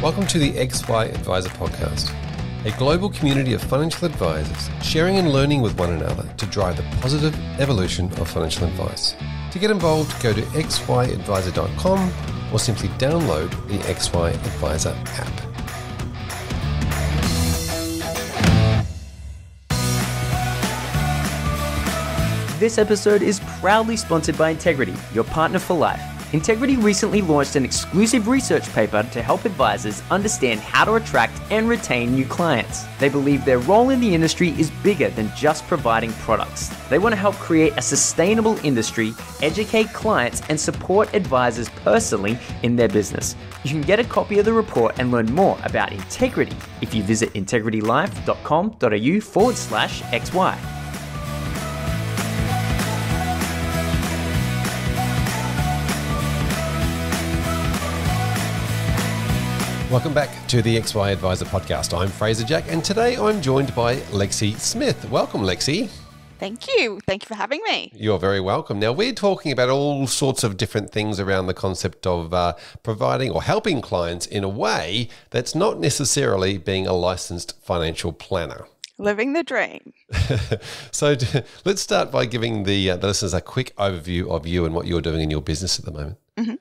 Welcome to the XY Advisor Podcast, a global community of financial advisors sharing and learning with one another to drive the positive evolution of financial advice. To get involved, go to xyadvisor.com or simply download the XY Advisor app. This episode is proudly sponsored by Integrity, your partner for life. Integrity recently launched an exclusive research paper to help advisors understand how to attract and retain new clients. They believe their role in the industry is bigger than just providing products. They want to help create a sustainable industry, educate clients, and support advisors personally in their business. You can get a copy of the report and learn more about Integrity if you visit integritylife.com.au/XY. Welcome back to the XY Advisor Podcast. I'm Fraser Jack, and today I'm joined by Lexi Smith. Welcome, Lexi. Thank you. Thank you for having me. You're very welcome. Now, we're talking about all sorts of different things around the concept of providing or helping clients in a way that's not necessarily being a licensed financial planner. Living the dream. So let's start by giving the listeners a quick overview of you and what you're doing in your business at the moment. Mm-hmm.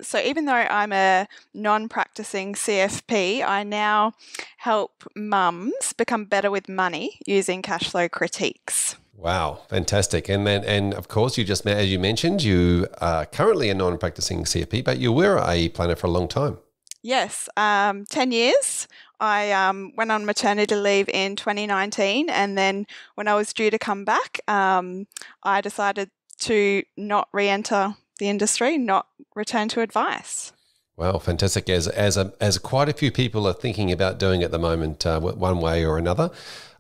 So even though I'm a non-practicing CFP, I now help mums become better with money using cash flow critiques. Wow, fantastic. And of course, as you mentioned, you are currently a non-practicing CFP, but you were a planner for a long time. Yes, 10 years. I went on maternity leave in 2019, and then when I was due to come back, I decided to not re-enter the industry, not return to advice. Wow, fantastic. As quite a few people are thinking about doing at the moment, one way or another.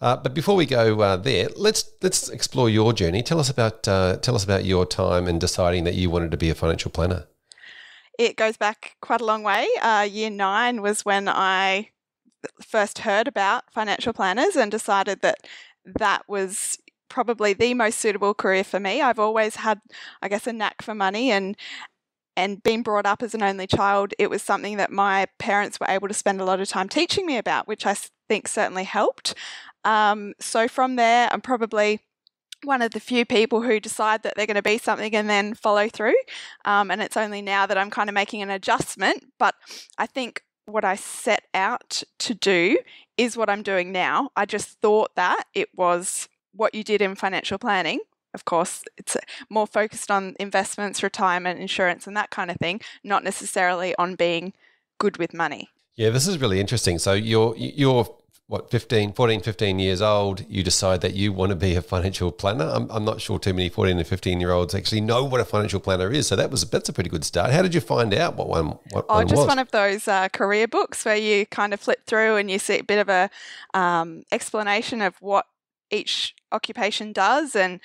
But before we go there, let's explore your journey. Tell us about your time in deciding that you wanted to be a financial planner. It goes back quite a long way. Year 9 was when I first heard about financial planners and decided that that was probably the most suitable career for me. I've always had, I guess, a knack for money, and being brought up as an only child, it was something that my parents were able to spend a lot of time teaching me about, which I think certainly helped. So from there, I'm probably one of the few people who decide that they're going to be something and then follow through. And it's only now that I'm kind of making an adjustment. But I think what I set out to do is what I'm doing now. I just thought that it was what you did in financial planning. Of course, it's more focused on investments, retirement, insurance, and that kind of thing, not necessarily on being good with money. Yeah, this is really interesting. So you're what, 15 years old, you decide that you want to be a financial planner. I'm not sure too many 14 and 15-year-olds actually know what a financial planner is. So that's a pretty good start. How did you find out what one was? One of those career books where you kind of flip through and you see a bit of a explanation of what each occupation does, and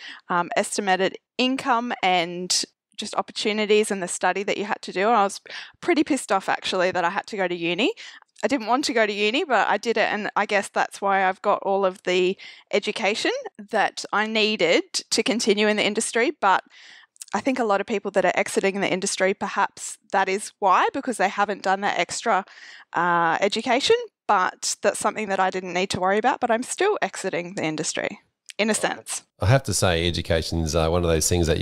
estimated income and just opportunities and the study that you had to do. And I was pretty pissed off actually that I had to go to uni. I didn't want to go to uni, but I did it, and I guess that's why I've got all of the education that I needed to continue in the industry. But I think a lot of people that are exiting the industry, perhaps that is why, because they haven't done that extra education. But that's something that I didn't need to worry about, but I'm still exiting the industry, in a sense. I have to say, education's one of those things that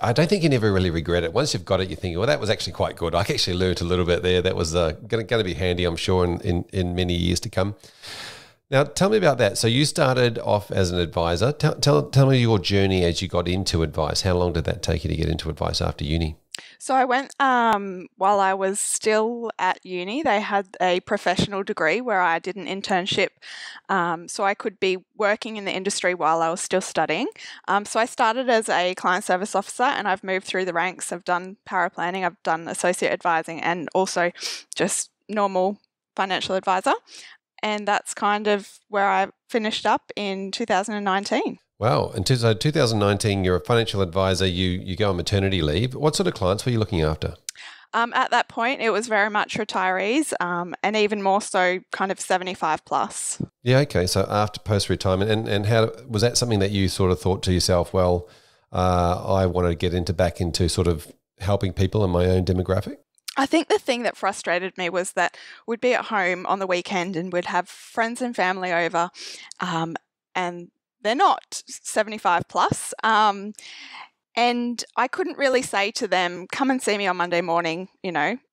I don't think you never really regret it. Once you've got it, you think, well, that was actually quite good. I actually learned a little bit there. That was going to be handy, I'm sure, in many years to come. Now, tell me about that. So you started off as an advisor. Tell me your journey as you got into advice. How long did that take you to get into advice after uni? So I went while I was still at uni. They had a professional degree where I did an internship, so I could be working in the industry while I was still studying. So I started as a client service officer, and I've moved through the ranks. I've done paraplanning, I've done associate advising, and also just normal financial advisor. And that's kind of where I finished up in 2019. Wow. And so 2019, you're a financial advisor, you go on maternity leave. What sort of clients were you looking after? At that point, it was very much retirees, and even more so kind of 75 plus. Yeah, okay. So after post-retirement, and how was that something that you sort of thought to yourself, well, I want to get back into sort of helping people in my own demographic? I think the thing that frustrated me was that we'd be at home on the weekend and we'd have friends and family over, and they're not 75 plus. And I couldn't really say to them, come and see me on Monday morning,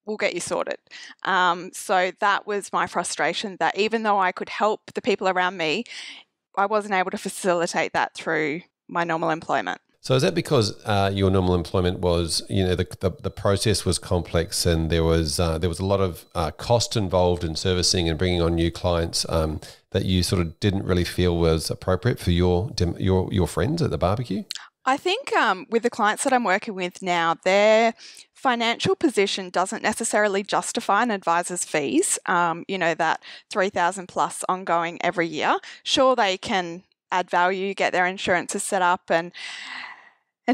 we'll get you sorted. So that was my frustration, that even though I could help the people around me, I wasn't able to facilitate that through my normal employment. So is that because your normal employment was, the process was complex and there was a lot of cost involved in servicing and bringing on new clients that you sort of didn't really feel was appropriate for your friends at the barbecue? I think with the clients that I'm working with now, their financial position doesn't necessarily justify an advisor's fees, that $3,000 plus ongoing every year. Sure, they can add value, get their insurances set up and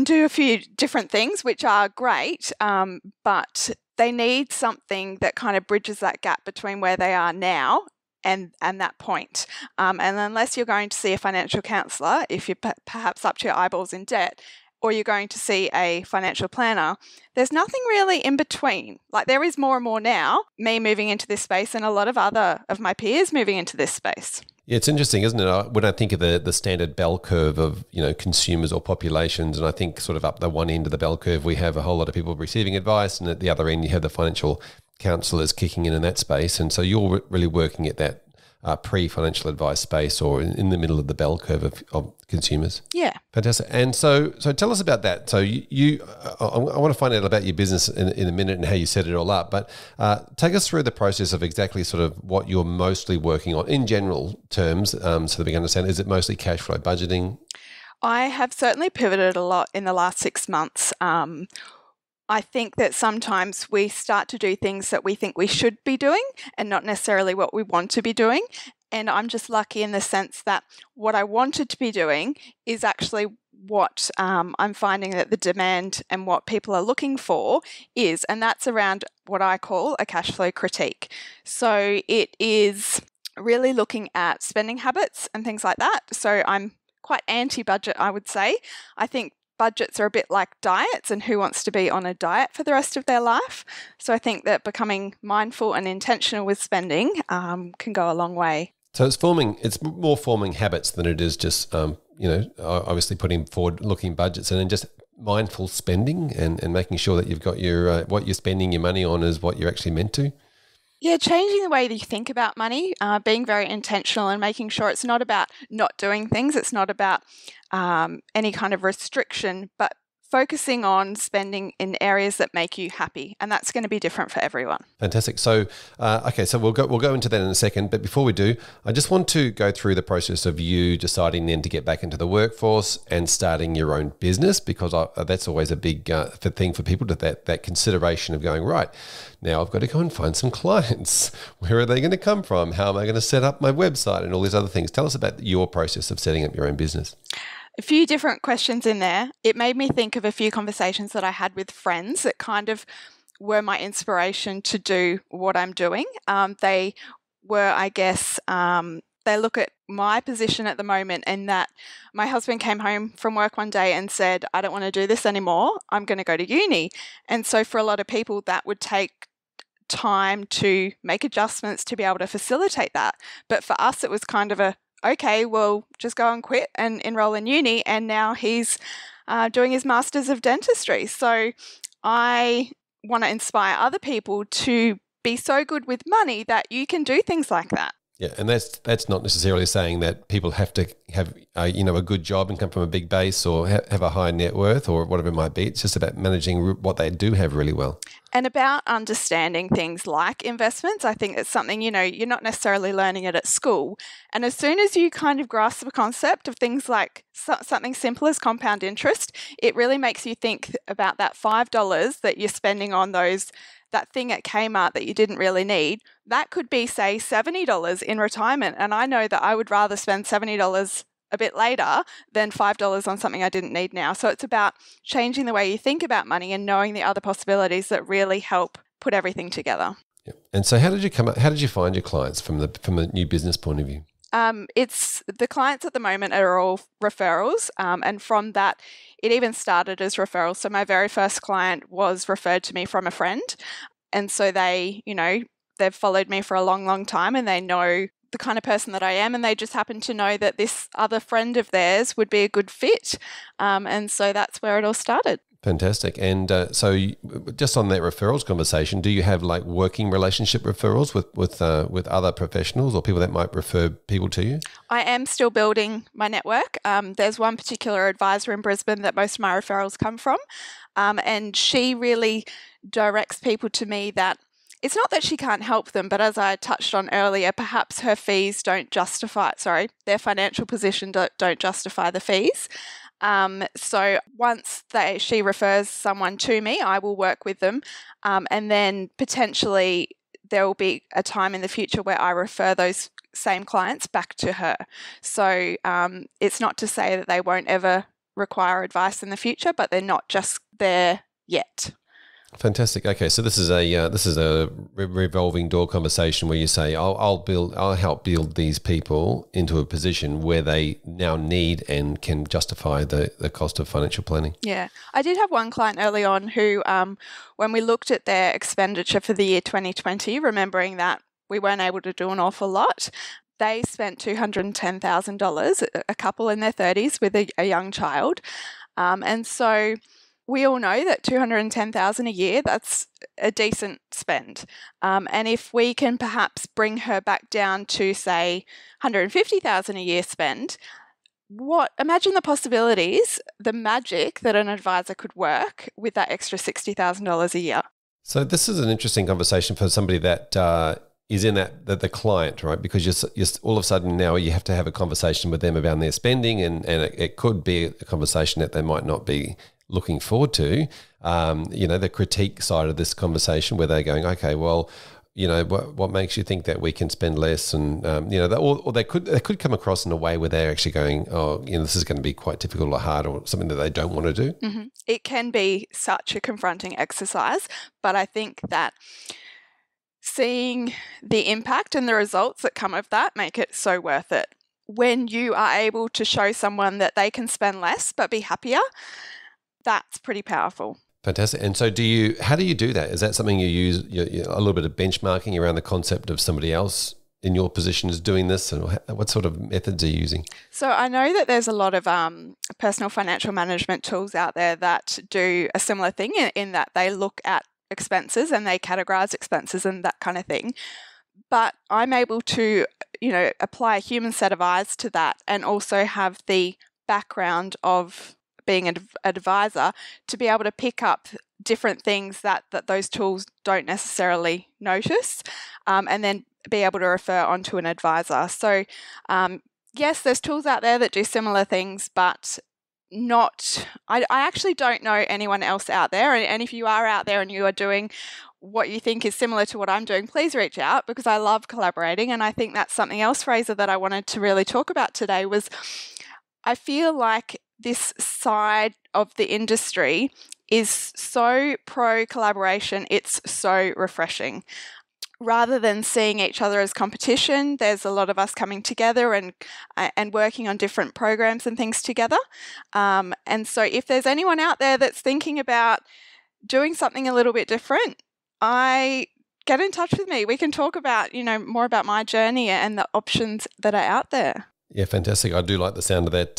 do a few different things, which are great, but they need something that kind of bridges that gap between where they are now and that point. And unless you're going to see a financial counsellor, if you're perhaps up to your eyeballs in debt, or you're going to see a financial planner, there's nothing really in between. Like, there is more and more now, me moving into this space and a lot of other of my peers moving into this space. Yeah, it's interesting, isn't it? When I think of the standard bell curve of, consumers or populations, and I think sort of up the one end of the bell curve, we have a whole lot of people receiving advice, and at the other end, you have the financial counsellors kicking in that space. And so you're really working at that pre-financial advice space, or in the middle of the bell curve of consumers. Yeah. Fantastic. And so tell us about that. So I want to find out about your business in a minute and how you set it all up, but take us through the process of exactly sort of what you're mostly working on in general terms, so that we can understand. Is it mostly cash flow budgeting? I have certainly pivoted a lot in the last 6 months. I think that sometimes we start to do things that we think we should be doing and not necessarily what we want to be doing. And I'm just lucky in the sense that what I wanted to be doing is actually what I'm finding that the demand and what people are looking for is, and that's around what I call a cash flow critique. So it is really looking at spending habits and things like that. So I'm quite anti-budget, I would say. I think budgets are a bit like diets, and who wants to be on a diet for the rest of their life? So I think that becoming mindful and intentional with spending can go a long way. So it's more forming habits than it is just, obviously putting forward-looking budgets, and then just mindful spending and making sure that you've got your what you're spending your money on is what you're actually meant to. Yeah, changing the way that you think about money, being very intentional and making sure it's not about not doing things. It's not about any kind of restriction, but focusing on spending in areas that make you happy. And that's going to be different for everyone. Fantastic. So, so we'll go into that in a second. But before we do, I just want to go through the process of you deciding then to get back into the workforce and starting your own business, because that's always a big thing for people, that consideration of going, right, now I've got to go and find some clients. Where are they going to come from? How am I going to set up my website and all these other things? Tell us about your process of setting up your own business. A few different questions in there. It made me think of a few conversations that I had with friends that kind of were my inspiration to do what I'm doing. They were, I guess, they look at my position at the moment, and that my husband came home from work one day and said, I don't want to do this anymore. I'm going to go to uni. And so for a lot of people, that would take time to make adjustments to be able to facilitate that. But for us, it was kind of okay, well, just go and quit and enroll in uni. And now he's doing his Masters of Dentistry. So I want to inspire other people to be so good with money that you can do things like that. Yeah, and that's not necessarily saying that people have to have a good job and come from a big base or have a high net worth or whatever it might be. It's just about managing what they do have really well. And about understanding things like investments. I think it's something, you're not necessarily learning it at school. And as soon as you kind of grasp the concept of things like something simple as compound interest, it really makes you think about that $5 that you're spending on that thing at Kmart that you didn't really need. That could be, say, $70 in retirement. And I know that I would rather spend $70 a bit later than $5 on something I didn't need now. So it's about changing the way you think about money and knowing the other possibilities that really help put everything together. Yeah. And so how did you find your clients from a new business point of view? It's the clients at the moment are all referrals. And from that, it even started as referrals. So my very first client was referred to me from a friend. And so they, they've followed me for a long, long time, and they know the kind of person that I am, and they just happen to know that this other friend of theirs would be a good fit. And so that's where it all started. Fantastic. And just on that referrals conversation, do you have like working relationship referrals with other professionals or people that might refer people to you? I am still building my network. There's one particular advisor in Brisbane that most of my referrals come from, and she really directs people to me that it's not that she can't help them, but as I touched on earlier, perhaps her fees don't justify, their financial position don't justify the fees. So once she refers someone to me, I will work with them. And then potentially there will be a time in the future where I refer those same clients back to her. So it's not to say that they won't ever require advice in the future, but they're not just there yet. Fantastic. Okay, so this is a revolving door conversation where you say, I'll help build these people into a position where they now need and can justify the cost of financial planning. Yeah, I did have one client early on who, when we looked at their expenditure for the year 2020, remembering that we weren't able to do an awful lot, they spent $210,000, a couple in their 30s with a young child, and so we all know that $210,000 a year, that's a decent spend. And if we can perhaps bring her back down to, say, $150,000 a year spend, imagine the possibilities, the magic that an advisor could work with that extra $60,000 a year. So this is an interesting conversation for somebody that is in that the client, right? Because you're all of a sudden now you have to have a conversation with them about their spending, and it could be a conversation that they might not be looking forward to, the critique side of this conversation where they're going, okay, well, what makes you think that we can spend less? And, or they could come across in a way where they're actually going, oh, this is going to be quite difficult or hard or something that they don't want to do. Mm-hmm. It can be such a confronting exercise, but I think that seeing the impact and the results that come of that make it so worth it. When you are able to show someone that they can spend less but be happier, that's pretty powerful. Fantastic. And so how do you do that? Is that something you use, a little bit of benchmarking around the concept of somebody else in your position is doing this? And what sort of methods are you using? So I know that there's a lot of personal financial management tools out there that do a similar thing in that they look at expenses and they categorize expenses and that kind of thing. But I'm able to, apply a human set of eyes to that and also have the background of being an advisor to be able to pick up different things that those tools don't necessarily notice, and then be able to refer onto an advisor. So yes, there's tools out there that do similar things, but I actually don't know anyone else out there. And if you are out there and you are doing what you think is similar to what I'm doing, please reach out, because I love collaborating. And I think that's something else, Fraser, that I wanted to really talk about today was I feel like this side of the industry is so pro collaboration, it's so refreshing. Rather than seeing each other as competition, there's a lot of us coming together and working on different programs and things together. And so if there's anyone out there that's thinking about doing something a little bit different, get in touch with me. We can talk about, more about my journey and the options that are out there. Yeah, fantastic. I do like the sound of that,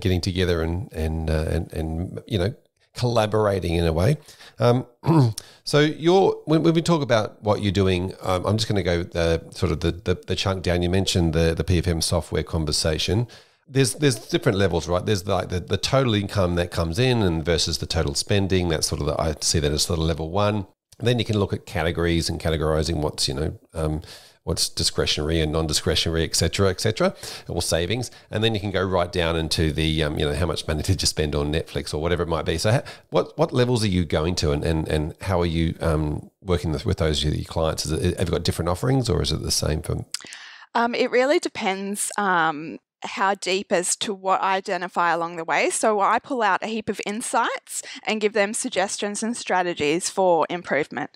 getting together and collaborating in a way. So when we talk about what you're doing, I'm just going to go the chunk down. You mentioned the PFM software conversation. There's different levels, right? There's like the total income that comes in and versus the total spending. That's I see that as sort of level one. And then you can look at categories and categorizing what's discretionary and non-discretionary, et cetera, or savings. And then you can go right down into the, how much money did you spend on Netflix or whatever it might be. So what levels are you going to and how are you working with those your clients? Have you got different offerings or is it the same for? It really depends how deep as to what I identify along the way. So I pull out a heap of insights and give them suggestions and strategies for improvement.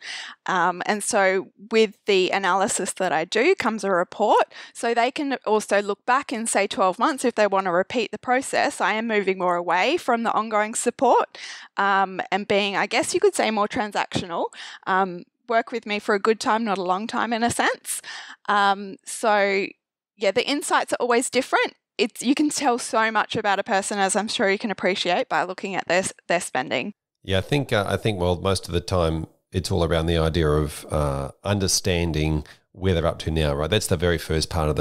And so with the analysis that I do comes a report. So they can also look back in, say, 12 months if they want to repeat the process. I am moving more away from the ongoing support and being, I guess you could say, more transactional. work with me for a good time, not a long time in a sense. So yeah, the insights are always different. You can tell so much about a person, as I'm sure you can appreciate, by looking at their spending. Yeah, I think well, most of the time it's all around the idea of understanding where they're up to now, right? That's the very first part of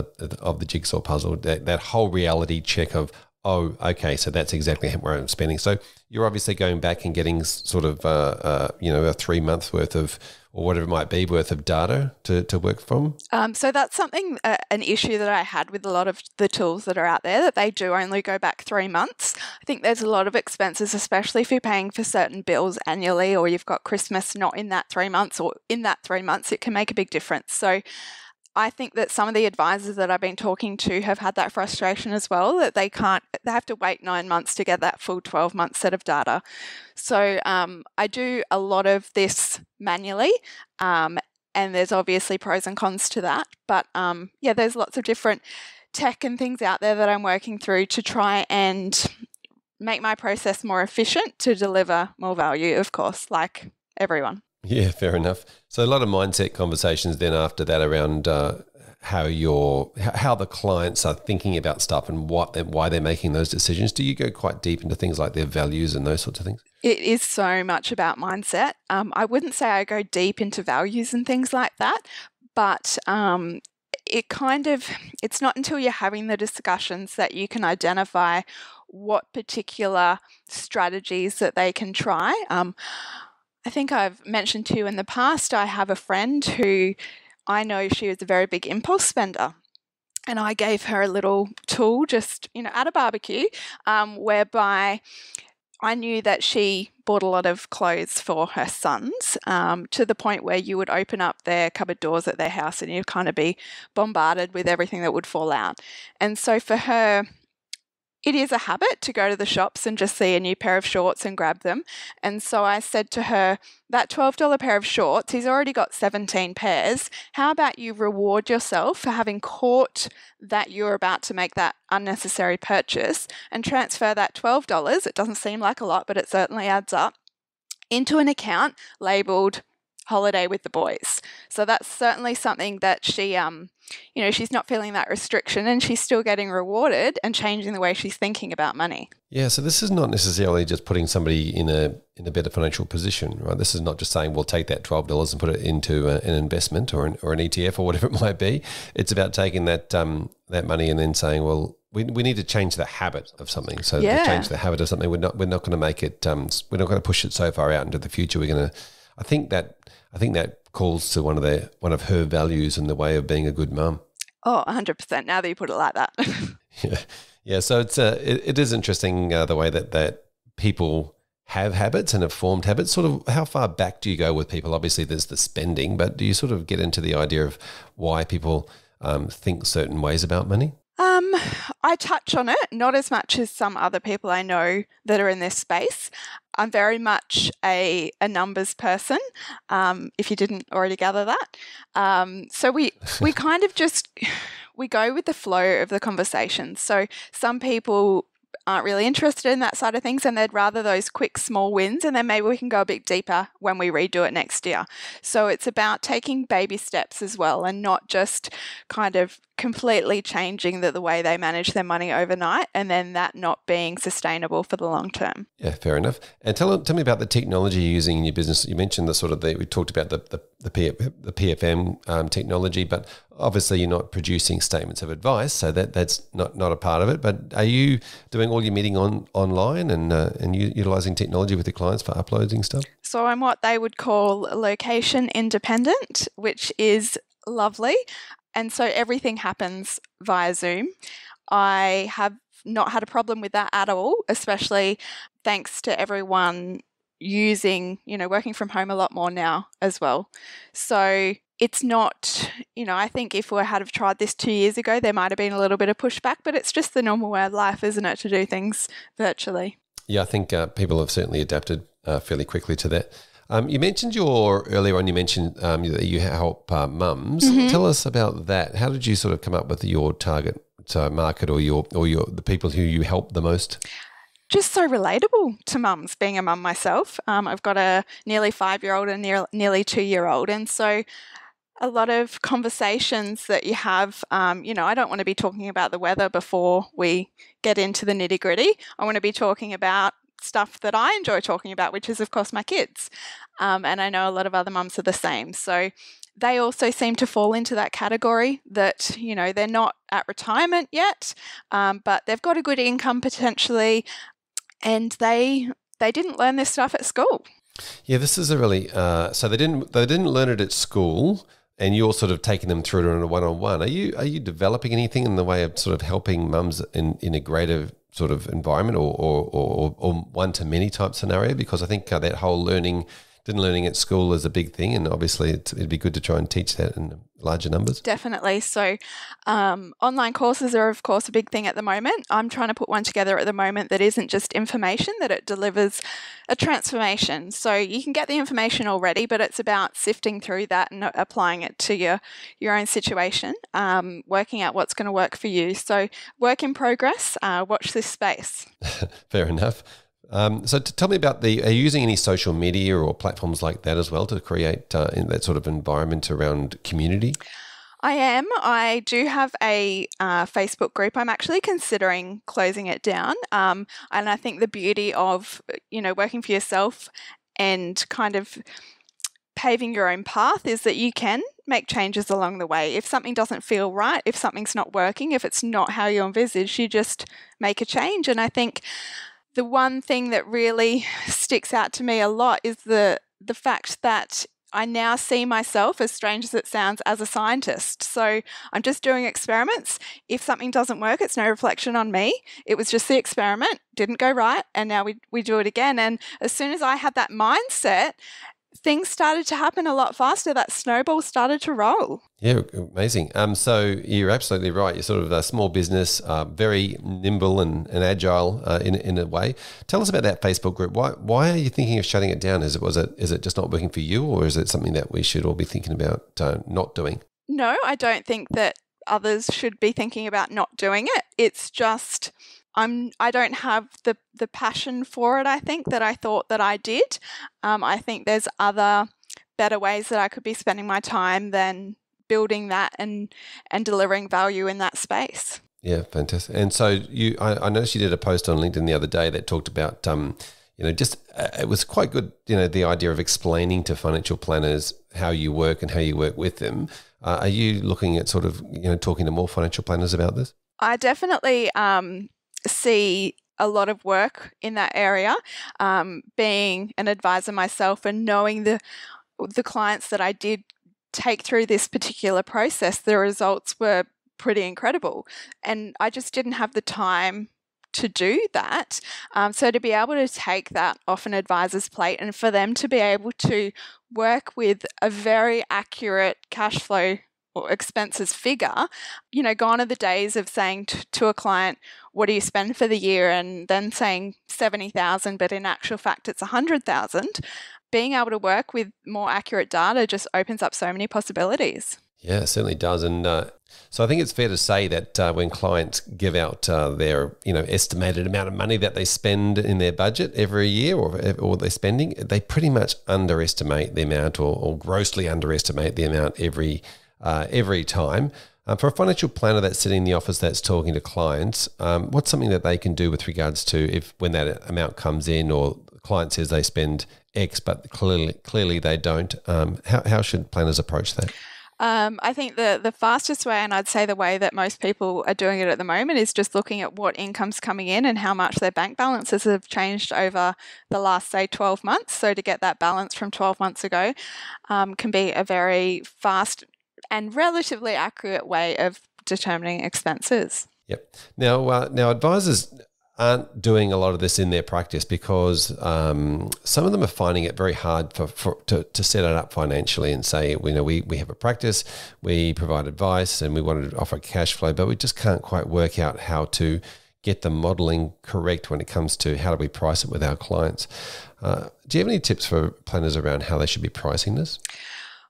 the jigsaw puzzle. That whole reality check of, oh, okay, so that's exactly where I'm spending. So you're obviously going back and getting sort of a 3 month worth of, or whatever it might be, worth of data to work from? So that's something, an issue that I had with a lot of the tools that are out there, that they do only go back 3 months. I think there's a lot of expenses, especially if you're paying for certain bills annually, or you've got Christmas not in that 3 months, or in that 3 months, it can make a big difference. So I think that some of the advisors that I've been talking to have had that frustration as well, that they have to wait 9 months to get that full 12-month set of data. So I do a lot of this manually, and there's obviously pros and cons to that. But there's lots of different tech and things out there that I'm working through to try and make my process more efficient to deliver more value, of course, like everyone. Yeah, fair enough. So a lot of mindset conversations then after that around how the clients are thinking about stuff and why they're making those decisions. Do you go quite deep into things like their values and those sorts of things? It is so much about mindset. I wouldn't say I go deep into values and things like that, but it's not until you're having the discussions that you can identify what particular strategies that they can try. I think I've mentioned to you in the past, I have a friend who I know she was a very big impulse spender. And I gave her a little tool just, at a barbecue, whereby I knew that she bought a lot of clothes for her sons, to the point where you would open up their cupboard doors at their house and you'd kind of be bombarded with everything that would fall out. And so for her, it is a habit to go to the shops and just see a new pair of shorts and grab them. And so I said to her, that $12 pair of shorts, he's already got 17 pairs. How about you reward yourself for having caught that you're about to make that unnecessary purchase and transfer that $12, it doesn't seem like a lot, but it certainly adds up, into an account labelled holiday with the boys. So that's certainly something that she, she's not feeling that restriction and she's still getting rewarded and changing the way she's thinking about money. Yeah, so this is not necessarily just putting somebody in a better financial position, right? This is not just saying we'll take that $12 and put it into an investment or an ETF or whatever it might be. It's about taking that money and then saying, well, we need to change the habit of something. So to change the habit of something, we're not going to make it. We're not going to push it so far out into the future. We're going to. I think that calls to one of her values and the way of being a good mum. Oh, 100%. Now that you put it like that. Yeah. So it is interesting the way that people have habits and have formed habits. Sort of, how far back do you go with people? Obviously, there's the spending, but do you sort of get into the idea of why people think certain ways about money? I touch on it, not as much as some other people I know that are in this space. I'm very much a numbers person, if you didn't already gather that. So we kind of we go with the flow of the conversation. So some people aren't really interested in that side of things and they'd rather those quick small wins, and then maybe we can go a bit deeper when we redo it next year. So it's about taking baby steps as well and not just kind of completely changing the way they manage their money overnight and then that not being sustainable for the long term. Yeah, fair enough. And tell me about the technology you're using in your business. You mentioned we talked about the PFM technology, but obviously you're not producing statements of advice, so that's not a part of it. But are you doing all your meeting online and utilizing technology with your clients for uploading stuff? So I'm what they would call location independent, which is lovely. And so everything happens via Zoom. I have not had a problem with that at all, especially thanks to everyone working from home a lot more now as well. So it's not, I think if we had have tried this 2 years ago, there might have been a little bit of pushback, but it's just the normal way of life, isn't it, to do things virtually? Yeah, I think people have certainly adapted fairly quickly to that. You mentioned earlier on that you help mums. Mm-hmm. Tell us about that. How did you sort of come up with your target market or the people who you help the most? just so relatable to mums, being a mum myself. I've got a nearly 5-year-old and nearly 2-year-old. And so a lot of conversations that you have, I don't want to be talking about the weather before we get into the nitty-gritty. I want to be talking about stuff that I enjoy talking about, which is, of course, my kids. And I know a lot of other mums are the same. So they also seem to fall into that category that, they're not at retirement yet, but they've got a good income potentially, and they didn't learn this stuff at school. Yeah, this is a really so they didn't learn it at school, and you're sort of taking them through it on a one-on-one. Are you developing anything in the way of sort of helping mums in a greater sort of environment or one-to-many type scenario? Because I think that whole learning at school is a big thing, and obviously it'd be good to try and teach that in larger numbers. Definitely. So online courses are, of course, a big thing at the moment. I'm trying to put one together at the moment that isn't just information, that it delivers a transformation. So you can get the information already, but it's about sifting through that and applying it to your own situation, working out what's going to work for you. So work in progress, watch this space. Fair enough. So tell me about are you using any social media or platforms like that as well to create in that sort of environment around community? I am. I do have a Facebook group. I'm actually considering closing it down. And I think the beauty of, working for yourself and kind of paving your own path is that you can make changes along the way. If something doesn't feel right, if something's not working, if it's not how you envisage, you just make a change. And I think the one thing that really sticks out to me a lot is the fact that I now see myself, as strange as it sounds, as a scientist. So I'm just doing experiments. If something doesn't work, it's no reflection on me. It was just the experiment, didn't go right, and now we do it again. And as soon as I had that mindset, things started to happen a lot faster. That snowball started to roll. Yeah, amazing. So you're absolutely right. You're sort of a small business, very nimble and agile in a way. Tell us about that Facebook group. Why are you thinking of shutting it down? Is it just not working for you, or is it something that we should all be thinking about not doing? No, I don't think that others should be thinking about not doing it. It's just I don't have the passion for it, I think, that I thought that I did. I think there's other better ways that I could be spending my time than building that and delivering value in that space. Yeah, fantastic. And so I noticed you did a post on LinkedIn the other day that talked about, it was quite good, the idea of explaining to financial planners how you work and how you work with them. Are you looking at sort of, talking to more financial planners about this? I definitely see a lot of work in that area, being an advisor myself and knowing the clients that I did take through this particular process, the results were pretty incredible. And I just didn't have the time to do that. So to be able to take that off an advisor's plate and for them to be able to work with a very accurate cash flow or expenses figure, gone are the days of saying to a client, what do you spend for the year? And then saying 70,000, but in actual fact, it's 100,000. Being able to work with more accurate data just opens up so many possibilities. Yeah, it certainly does. And so I think it's fair to say that when clients give out their estimated amount of money that they spend in their budget every year or they're spending, they pretty much underestimate the amount or grossly underestimate the amount every time. For a financial planner that's sitting in the office that's talking to clients, what's something that they can do with regards to when that amount comes in or the client says they spend X, but clearly they don't? How should planners approach that? I think the fastest way, and I'd say the way that most people are doing it at the moment, is just looking at what income's coming in and how much their bank balances have changed over the last, say, 12 months. So to get that balance from 12 months ago can be a very fast and relatively accurate way of determining expenses. Yep. Now advisors aren't doing a lot of this in their practice because some of them are finding it very hard to set it up financially and say, we have a practice, we provide advice and we want to offer cash flow, but we just can't quite work out how to get the modeling correct when it comes to how do we price it with our clients. Do you have any tips for planners around how they should be pricing this?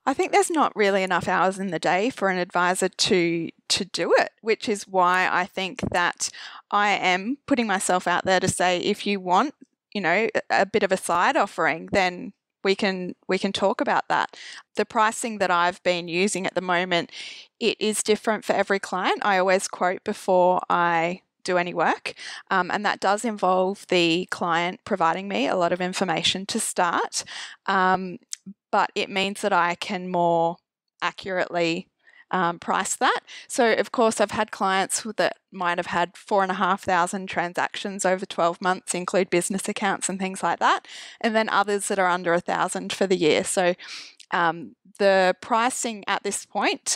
I I think there's not really enough hours in the day for an advisor to do it, which is why I think that I am putting myself out there to say, if you want, a bit of a side offering, then we can talk about that. The pricing that I've been using at the moment, it is different for every client. I always quote before I do any work, and that does involve the client providing me a lot of information to start, but it means that I can more accurately price that. So, of course, I've had clients that might have had 4,500 transactions over 12 months, include business accounts and things like that, and then others that are under 1,000 for the year. So the pricing at this point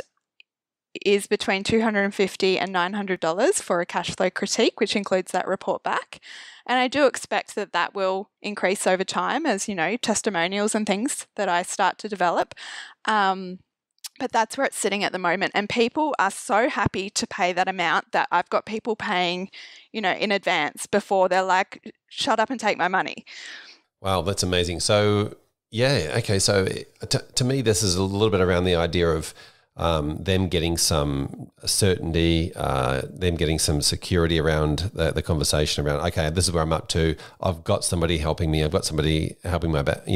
is between $250 and $900 for a cash flow critique, which includes that report back. And I do expect that that will increase over time as, testimonials and things that I start to develop. But that's where it's sitting at the moment. And people are so happy to pay that amount that I've got people paying, in advance before they're like, shut up and take my money. Wow, that's amazing. So, yeah, okay. So to me, this is a little bit around the idea of them getting some certainty, them getting some security around the conversation around, okay, this is where I'm up to. I've got somebody helping me. I've got somebody helping my back,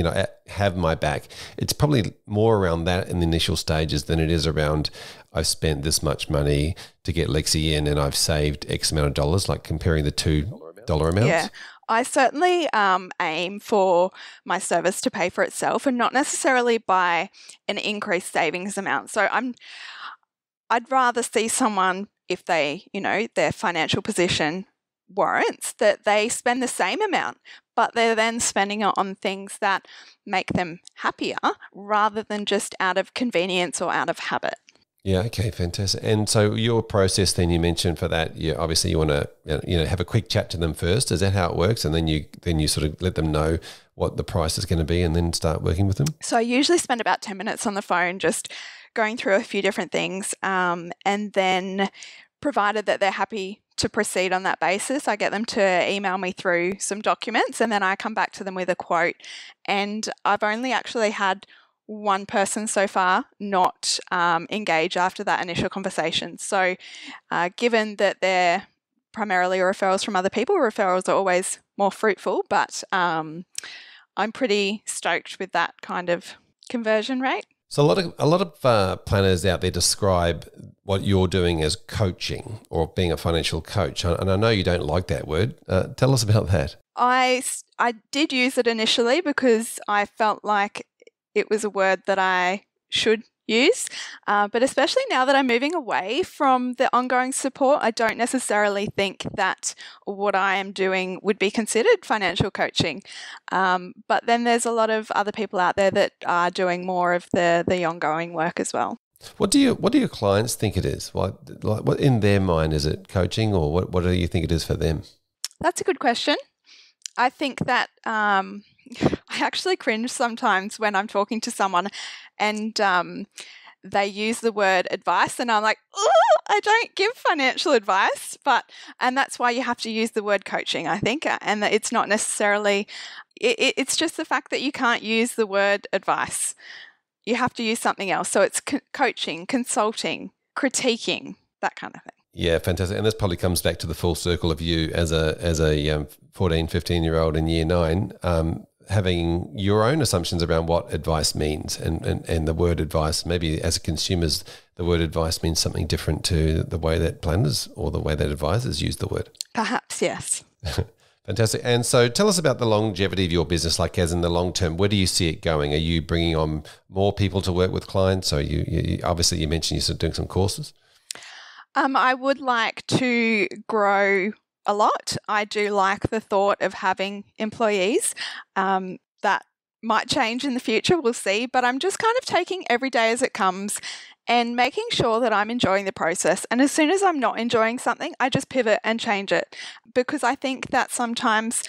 have my back. It's probably more around that in the initial stages than it is around I've spent this much money to get Lexi in and I've saved X amount of dollars, like comparing the $2 amounts. Yeah. I certainly aim for my service to pay for itself and not necessarily by an increased savings amount. So I'd rather see someone, if they, their financial position warrants, that they spend the same amount, but they're then spending it on things that make them happier rather than just out of convenience or out of habit. Yeah. Okay. Fantastic. And so your process, then you mentioned for that, obviously you want to, have a quick chat to them first. Is that how it works? And then you sort of let them know what the price is going to be, and then start working with them. So I usually spend about 10 minutes on the phone, just going through a few different things, and then, provided that they're happy to proceed on that basis, I get them to email me through some documents, and then I come back to them with a quote. And I've only actually had one person so far not engage after that initial conversation. So given that they're primarily referrals from other people, referrals are always more fruitful, but I'm pretty stoked with that kind of conversion rate. So a lot of planners out there describe what you're doing as coaching or being a financial coach, and I know you don't like that word. Tell us about that. I did use it initially because I felt like it was a word that I should use, but especially now that I'm moving away from the ongoing support, I don't necessarily think that what I am doing would be considered financial coaching. But then there's a lot of other people out there that are doing more of the ongoing work as well. What do your clients think it is? What in their mind, is it coaching, or what do you think it is for them? That's a good question. I think that I actually cringe sometimes when I'm talking to someone and they use the word advice, and I'm like, oh, I don't give financial advice, and that's why you have to use the word coaching, I think, and that it's not necessarily, it's just the fact that you can't use the word advice. You have to use something else. So it's coaching, consulting, critiquing, that kind of thing. Yeah, fantastic. And this probably comes back to the full circle of you as a 14, 15-year-old in year 9, having your own assumptions around what advice means, and the word advice, maybe as consumers, the word advice means something different to the way that planners or the way that advisors use the word. Perhaps, yes. Fantastic. And so tell us about the longevity of your business, like as in the long term. Where do you see it going? Are you bringing on more people to work with clients? So you obviously you mentioned you're sort of doing some courses. I would like to grow a lot. I do like the thought of having employees. That might change in the future, we'll see, but I'm just kind of taking every day as it comes and making sure that I'm enjoying the process. And as soon as I'm not enjoying something, I just pivot and change it, because I think that sometimes,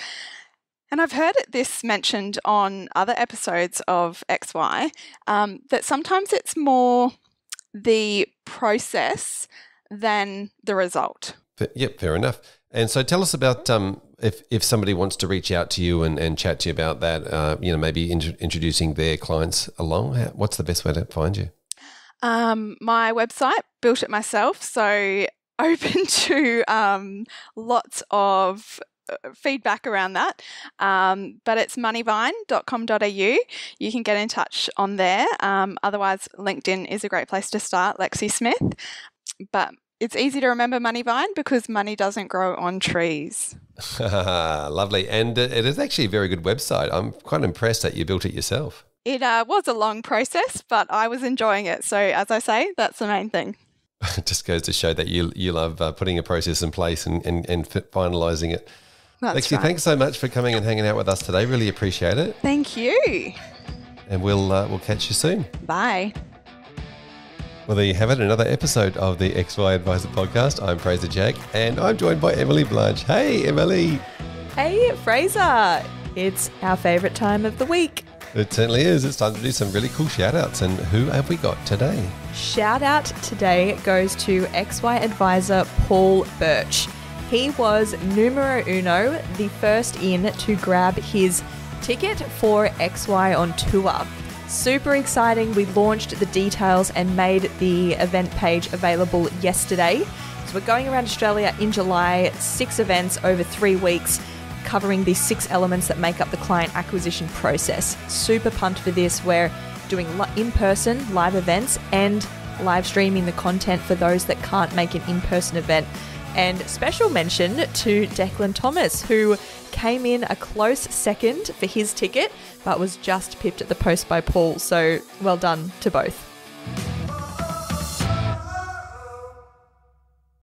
and I've heard this mentioned on other episodes of XY, that sometimes it's more the process than the result. Yep, fair enough. And so tell us about if somebody wants to reach out to you and chat to you about that, maybe introducing their clients along, what's the best way to find you? My website, built it myself, so open to lots of feedback around that. But it's moneyvine.com.au. You can get in touch on there. Otherwise, LinkedIn is a great place to start, Lexi Smith. But it's easy to remember MoneyVine because money doesn't grow on trees. Lovely. And it is actually a very good website. I'm quite impressed that you built it yourself. It was a long process, but I was enjoying it. So as I say, that's the main thing. It just goes to show that you love putting a process in place and finalising it. That's Lexi, right. thanks so much for coming and hanging out with us today. Really appreciate it. Thank you. And we'll catch you soon. Bye. Well, there you have it, another episode of the XY Advisor podcast. I'm Fraser Jack, and I'm joined by Emily Blanche. Hey, Emily. Hey, Fraser. It's our favourite time of the week. It certainly is. It's time to do some really cool shout-outs. And who have we got today? Shout out today goes to XY Advisor Paul Birch. He was numero uno, the first in to grab his ticket for XY on tour. Super exciting. We launched the details and made the event page available yesterday. So we're going around Australia in July, 6 events over 3 weeks, covering the 6 elements that make up the client acquisition process. Super pumped for this. We're doing in-person live events and live streaming the content for those that can't make an in-person event. And special mention to Declan Thomas, who came in a close second for his ticket, but was just pipped at the post by Paul. So well done to both.